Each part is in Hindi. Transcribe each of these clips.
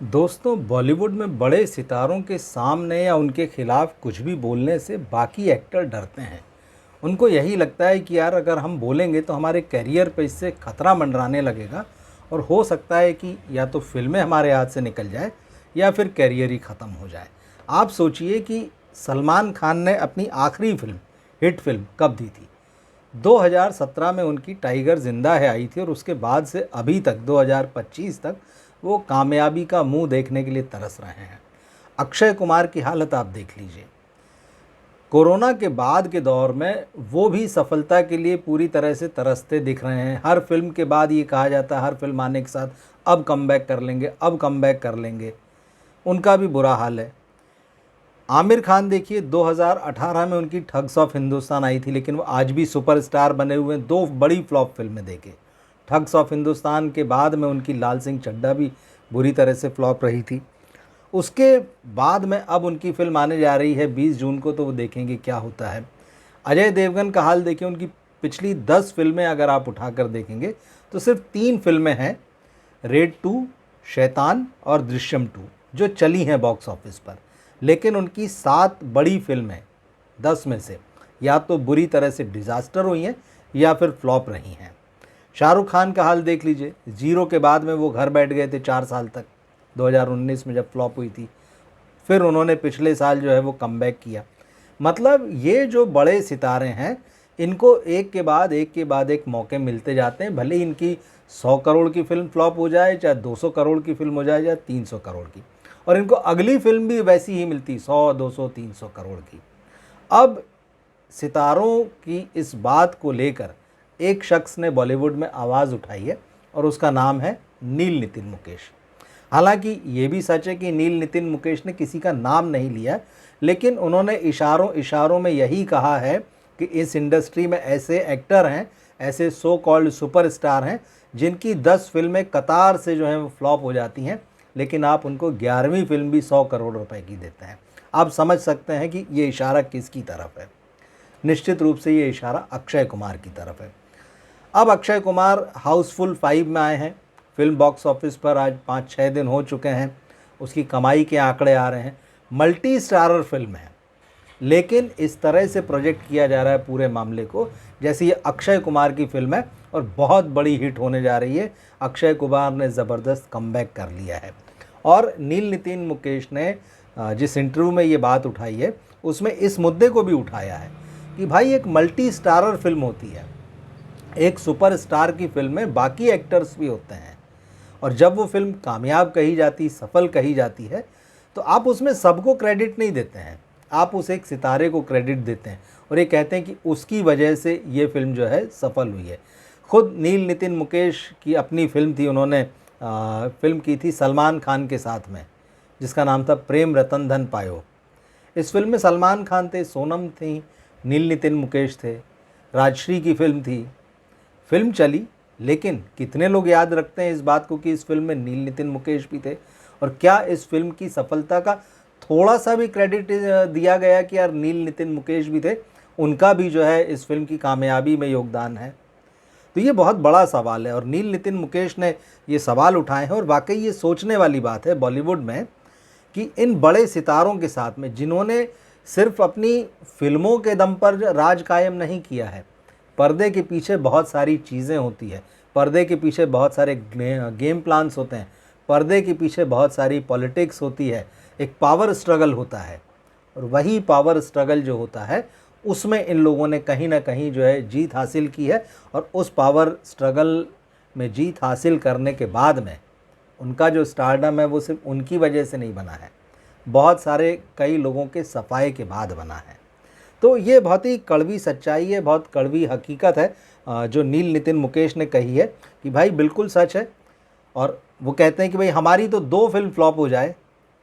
दोस्तों, बॉलीवुड में बड़े सितारों के सामने या उनके खिलाफ कुछ भी बोलने से बाकी एक्टर डरते हैं। उनको यही लगता है कि यार अगर हम बोलेंगे तो हमारे करियर पे इससे खतरा मंडराने लगेगा और हो सकता है कि या तो फिल्में हमारे हाथ से निकल जाए या फिर करियर ही ख़त्म हो जाए। आप सोचिए कि सलमान खान ने अपनी आखिरी फिल्म, हिट फिल्म कब दी थी? 2017 में उनकी टाइगर ज़िंदा है आई थी और उसके बाद से अभी तक 2025 तक वो कामयाबी का मुंह देखने के लिए तरस रहे हैं। अक्षय कुमार की हालत आप देख लीजिए। कोरोना के बाद के दौर में वो भी सफलता के लिए पूरी तरह से तरसते दिख रहे हैं। हर फिल्म के बाद ये कहा जाता है, हर फिल्म आने के साथ अब कमबैक कर लेंगे, अब कमबैक कर लेंगे। उनका भी बुरा हाल है। आमिर खान देखिए, 2018 में उनकी ठग्स ऑफ हिंदुस्तान आई थी, लेकिन वो आज भी सुपरस्टार बने हुए हैं। दो बड़ी फ्लॉप फिल्में देके, ठग्स ऑफ हिंदुस्तान के बाद में उनकी लाल सिंह चड्ढा भी बुरी तरह से फ्लॉप रही थी। उसके बाद में अब उनकी फिल्म आने जा रही है 20 जून को, तो वो देखेंगे क्या होता है। अजय देवगन का हाल देखिए, उनकी पिछली 10 फिल्में अगर आप उठाकर देखेंगे तो सिर्फ 3 फिल्में हैं, रेड 2, शैतान और दृश्यम 2, जो चली हैं बॉक्स ऑफिस पर। लेकिन उनकी 7 बड़ी फिल्में 10 में से या तो बुरी तरह से डिज़ास्टर हुई हैं या फिर फ्लॉप रही हैं। शाहरुख खान का हाल देख लीजिए, जीरो के बाद में वो घर बैठ गए थे 4 साल तक, 2019 में जब फ्लॉप हुई थी। फिर उन्होंने पिछले साल जो है वो कमबैक किया। मतलब ये जो बड़े सितारे हैं, इनको एक के बाद एक मौके मिलते जाते हैं। भले ही इनकी 100 करोड़ की फिल्म फ्लॉप हो जाए, चाहे 200 करोड़ की फिल्म हो जाए, या 300 करोड़ की, और इनको अगली फिल्म भी वैसी ही मिलती, 100, 200, 300 करोड़ की। अब सितारों की इस बात को लेकर एक शख्स ने बॉलीवुड में आवाज़ उठाई है और उसका नाम है नील नितिन मुकेश। हालांकि ये भी सच है कि नील नितिन मुकेश ने किसी का नाम नहीं लिया, लेकिन उन्होंने इशारों इशारों में यही कहा है कि इस इंडस्ट्री में ऐसे एक्टर हैं, ऐसे सो कॉल्ड सुपरस्टार हैं, जिनकी 10 फिल्में कतार से जो हैं वो फ्लॉप हो जाती हैं, लेकिन आप उनको 11वीं फिल्म भी 100 करोड़ रुपए की देते हैं। आप समझ सकते हैं कि ये इशारा किसकी तरफ है। निश्चित रूप से ये इशारा अक्षय कुमार की तरफ है। अब अक्षय कुमार हाउसफुल 5 में आए हैं। फिल्म बॉक्स ऑफिस पर आज 5-6 दिन हो चुके हैं। उसकी कमाई के आंकड़े आ रहे हैं। मल्टी स्टारर फिल्म है, लेकिन इस तरह से प्रोजेक्ट किया जा रहा है पूरे मामले को जैसे ये अक्षय कुमार की फिल्म है और बहुत बड़ी हिट होने जा रही है। अक्षय कुमार ने ज़बरदस्त कमबैक कर लिया है। और नील नितिन मुकेश ने जिस इंटरव्यू में ये बात उठाई है, उसमें इस मुद्दे को भी उठाया है कि भाई एक मल्टी स्टारर फिल्म होती है, एक सुपरस्टार की फिल्म में बाकी एक्टर्स भी होते हैं, और जब वो फिल्म कामयाब कही जाती, सफल कही जाती है, तो आप उसमें सबको क्रेडिट नहीं देते हैं, आप उस एक सितारे को क्रेडिट देते हैं और ये कहते हैं कि उसकी वजह से ये फिल्म जो है सफल हुई है। खुद नील नितिन मुकेश की अपनी फिल्म थी, उन्होंने फिल्म की थी सलमान खान के साथ में, जिसका नाम था प्रेम रतन धन पायो। इस फिल्म में सलमान खान थे, सोनम थी, नील नितिन मुकेश थे, राजश्री की फिल्म थी। फिल्म चली, लेकिन कितने लोग याद रखते हैं इस बात को कि इस फिल्म में नील नितिन मुकेश भी थे? और क्या इस फिल्म की सफलता का थोड़ा सा भी क्रेडिट दिया गया कि यार नील नितिन मुकेश भी थे, उनका भी जो है इस फिल्म की कामयाबी में योगदान है? तो ये बहुत बड़ा सवाल है और नील नितिन मुकेश ने ये सवाल उठाए हैं। और वाकई ये सोचने वाली बात है बॉलीवुड में कि इन बड़े सितारों के साथ में, जिन्होंने सिर्फ अपनी फिल्मों के दम पर राज कायम नहीं किया है, पर्दे के पीछे बहुत सारी चीज़ें होती है, पर्दे के पीछे बहुत सारे गेम प्लान्स होते हैं, पर्दे के पीछे बहुत सारी पॉलिटिक्स होती है, एक पावर स्ट्रगल होता है। और वही पावर स्ट्रगल जो होता है, उसमें इन लोगों ने कहीं ना कहीं जो है जीत हासिल की है। और उस पावर स्ट्रगल में जीत हासिल करने के बाद में उनका जो स्टारडम है वो सिर्फ उनकी वजह से नहीं बना है, बहुत सारे कई लोगों के सफाए के बाद बना है। तो ये बहुत ही कड़वी सच्चाई है, बहुत कड़वी हकीकत है जो नील नितिन मुकेश ने कही है कि भाई बिल्कुल सच है। और वो कहते हैं कि भाई हमारी तो 2 फिल्म फ्लॉप हो जाए,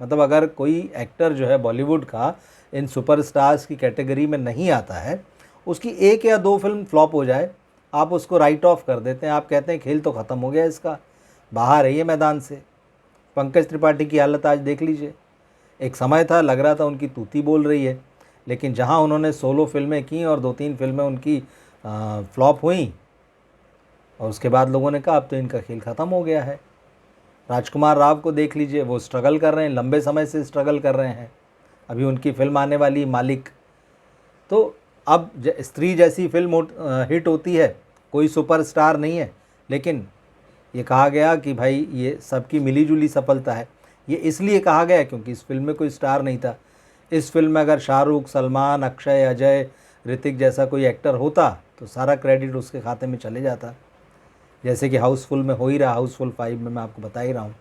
मतलब अगर कोई एक्टर जो है बॉलीवुड का इन सुपरस्टार्स की कैटेगरी में नहीं आता है, उसकी 1 या 2 फिल्म फ्लॉप हो जाए, आप उसको राइट ऑफ कर देते हैं। आप कहते हैं खेल तो ख़त्म हो गया इसका, बाहर है ये मैदान से। पंकज त्रिपाठी की हालत आज देख लीजिए। एक समय था, लग रहा था उनकी तूती बोल रही है, लेकिन जहां उन्होंने सोलो फिल्में की और 2-3 फिल्में उनकी फ्लॉप हुई, और उसके बाद लोगों ने कहा अब तो इनका खेल ख़त्म हो गया है। राजकुमार राव को देख लीजिए, वो स्ट्रगल कर रहे हैं, लंबे समय से स्ट्रगल कर रहे हैं। अभी उनकी फिल्म आने वाली मालिक। तो अब स्त्री जैसी फिल्म हिट होती है, कोई सुपरस्टार नहीं है, लेकिन ये कहा गया कि भाई ये सबकी मिलीजुली सफलता है। ये इसलिए कहा गया क्योंकि इस फिल्म में कोई स्टार नहीं था। इस फिल्म में अगर शाहरुख, सलमान, अक्षय, अजय, ऋतिक जैसा कोई एक्टर होता तो सारा क्रेडिट उसके खाते में चले जाता, जैसे कि हाउसफुल में हो ही रहा। हाउसफुल 5 में मैं आपको बता ही रहा हूँ,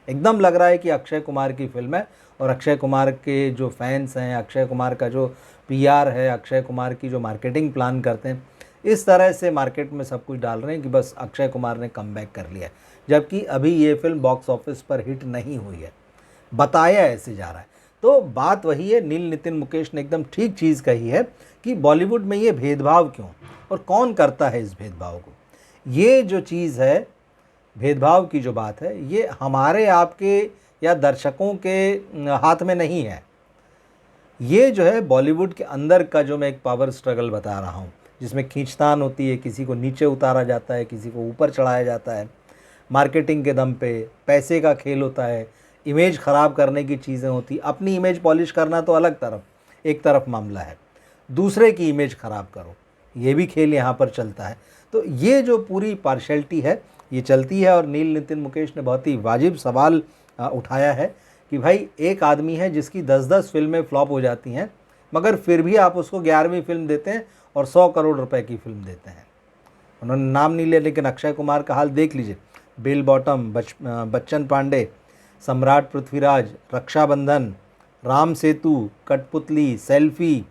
एकदम लग रहा है कि अक्षय कुमार की फिल्म है। और अक्षय कुमार के जो फैंस हैं, अक्षय कुमार का जो पीआर है, अक्षय कुमार की जो मार्केटिंग प्लान करते हैं, इस तरह से मार्केट में सब कुछ डाल रहे हैं कि बस अक्षय कुमार ने कमबैक कर लिया है। जबकि अभी ये फिल्म बॉक्स ऑफिस पर हिट नहीं हुई है, बताया ऐसे जा रहा है। तो बात वही है, नील नितिन मुकेश ने एकदम ठीक चीज़ कही है कि बॉलीवुड में ये भेदभाव क्यों और कौन करता है इस भेदभाव को। ये जो चीज़ है, भेदभाव की जो बात है, ये हमारे आपके या दर्शकों के हाथ में नहीं है। ये जो है बॉलीवुड के अंदर का जो मैं एक पावर स्ट्रगल बता रहा हूँ, जिसमें खींचतान होती है, किसी को नीचे उतारा जाता है, किसी को ऊपर चढ़ाया जाता है, मार्केटिंग के दम पे पैसे का खेल होता है, इमेज ख़राब करने की चीज़ें होती। अपनी इमेज पॉलिश करना तो अलग तरफ, एक तरफ मामला है, दूसरे की इमेज ख़राब करो, ये भी खेल यहाँ पर चलता है। तो ये जो पूरी पार्शलिटी है ये चलती है। और नील नितिन मुकेश ने बहुत ही वाजिब सवाल उठाया है कि भाई एक आदमी है जिसकी 10-10 फिल्में फ्लॉप हो जाती हैं, मगर फिर भी आप उसको 11वीं फिल्म देते हैं और 100 करोड़ रुपए की फिल्म देते हैं। उन्होंने नाम नहीं लिया, लेकिन अक्षय कुमार का हाल देख लीजिए। बेल बॉटम, बच्चन पांडे, सम्राट पृथ्वीराज, रक्षाबंधन, राम सेतु, कठपुतली, सेल्फी,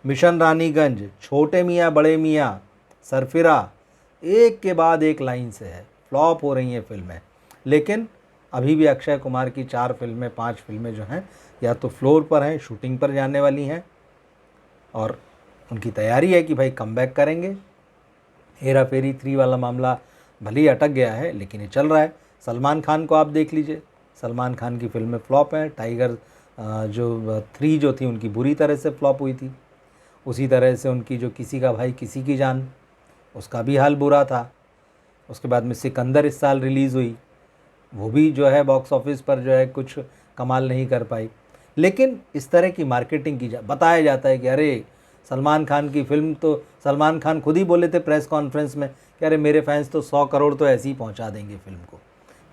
मिशन रानीगंज, छोटे मियाँ बड़े मियाँ, सरफिरा, एक के बाद एक लाइन से है, फ्लॉप हो रही हैं फिल्में। लेकिन अभी भी अक्षय कुमार की 4 फिल्में, 5 फिल्में जो हैं या तो फ्लोर पर हैं, शूटिंग पर जाने वाली हैं, और उनकी तैयारी है कि भाई कमबैक करेंगे। हेरा फेरी 3 वाला मामला भले ही अटक गया है, लेकिन ये चल रहा है। सलमान खान को आप देख लीजिए, सलमान खान की फिल्में फ्लॉप हैं। टाइगर जो 3 जो थी उनकी बुरी तरह से फ्लॉप हुई थी। उसी तरह से उनकी जो किसी का भाई किसी की जान, उसका भी हाल बुरा था। उसके बाद में सिकंदर इस साल रिलीज़ हुई, वो भी जो है बॉक्स ऑफिस पर जो है कुछ कमाल नहीं कर पाई। लेकिन इस तरह की मार्केटिंग की बताया जाता है कि अरे सलमान खान की फिल्म, तो सलमान खान खुद ही बोले थे प्रेस कॉन्फ्रेंस में कि अरे मेरे फैंस तो 100 करोड़ तो ऐसे ही पहुंचा देंगे फिल्म को।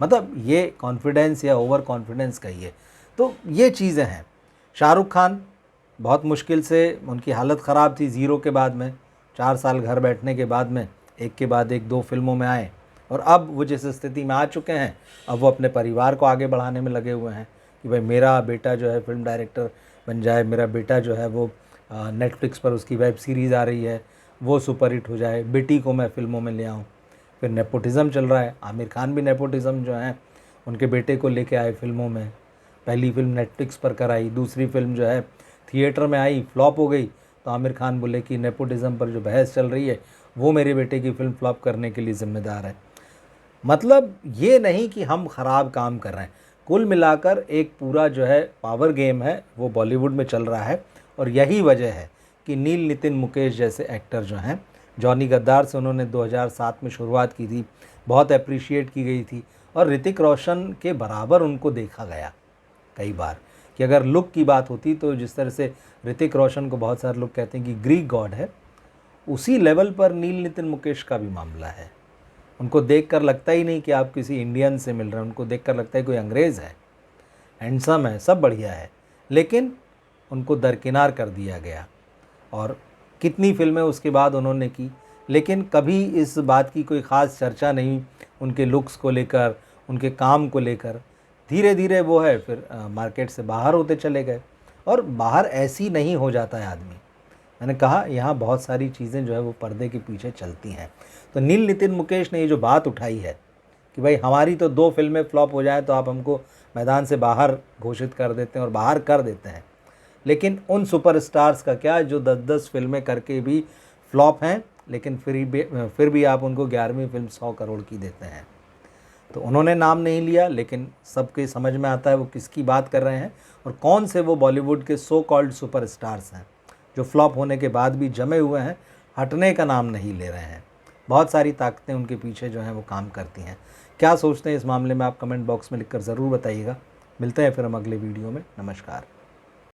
मतलब ये कॉन्फिडेंस या ओवर कॉन्फिडेंस कहिए, तो ये चीज़ें हैं। शाहरुख खान बहुत मुश्किल से, उनकी हालत ख़राब थी ज़ीरो के बाद में, 4 साल घर बैठने के बाद में एक के बाद एक 2 फिल्मों में आए, और अब वो जिस स्थिति में आ चुके हैं, अब वो अपने परिवार को आगे बढ़ाने में लगे हुए हैं कि भाई मेरा बेटा जो है फिल्म डायरेक्टर बन जाए, मेरा बेटा जो है वो नेटफ्लिक्स पर उसकी वेब सीरीज़ आ रही है वो सुपर हिट हो जाए, बेटी को मैं फिल्मों में ले आऊँ। फिर नेपोटिज़म चल रहा है, आमिर खान भी नेपोटिज़म जो है उनके बेटे को लेके आए फिल्मों में। पहली फिल्म नेटफ्लिक्स पर कराई, दूसरी फिल्म जो है थिएटर में आई, फ्लॉप हो गई, तो आमिर खान बोले कि नेपोटिज़म पर जो बहस चल रही है वो मेरे बेटे की फ़िल्म फ्लॉप करने के लिए ज़िम्मेदार है। मतलब ये नहीं कि हम ख़राब काम कर रहे हैं, कुल मिलाकर एक पूरा जो है पावर गेम है वो बॉलीवुड में चल रहा है। और यही वजह है कि नील नितिन मुकेश जैसे एक्टर जो हैं, जॉनी गद्दार से उन्होंने 2007 में शुरुआत की थी, बहुत अप्रिशिएट की गई थी, और ऋतिक रोशन के बराबर उनको देखा गया कई बार कि अगर लुक की बात होती तो जिस तरह से ऋतिक रोशन को बहुत सारे लोग कहते हैं कि ग्रीक गॉड है, उसी लेवल पर नील नितिन मुकेश का भी मामला है। उनको देखकर लगता ही नहीं कि आप किसी इंडियन से मिल रहे हैं, उनको देखकर लगता है कोई अंग्रेज़ है, हैंडसम है, सब बढ़िया है, लेकिन उनको दरकिनार कर दिया गया। और कितनी फिल्में उसके बाद उन्होंने की, लेकिन कभी इस बात की कोई ख़ास चर्चा नहीं उनके लुक्स को लेकर, उनके काम को लेकर। धीरे धीरे वो है फिर मार्केट से बाहर होते चले गए, और बाहर ऐसी नहीं हो जाता है आदमी। मैंने कहा यहाँ बहुत सारी चीज़ें जो है वो पर्दे के पीछे चलती हैं। तो नील नितिन मुकेश ने ये जो बात उठाई है कि भाई हमारी तो 2 फिल्में फ्लॉप हो जाएं तो आप हमको मैदान से बाहर घोषित कर देते हैं और बाहर कर देते हैं, लेकिन उन सुपरस्टार्स का क्या जो 10-10 फिल्में करके भी फ्लॉप हैं, लेकिन फिर भी आप उनको 11वीं फिल्म 100 करोड़ की देते हैं। तो उन्होंने नाम नहीं लिया, लेकिन सबके समझ में आता है वो किसकी बात कर रहे हैं और कौन से वो बॉलीवुड के सो कॉल्ड सुपरस्टार्स हैं जो फ्लॉप होने के बाद भी जमे हुए हैं, हटने का नाम नहीं ले रहे हैं। बहुत सारी ताकतें उनके पीछे जो हैं वो काम करती हैं क्या सोचते हैं इस मामले में आप कमेंट बॉक्स में लिखकर ज़रूर बताइएगा। मिलते हैं फिर हम अगले वीडियो में। नमस्कार।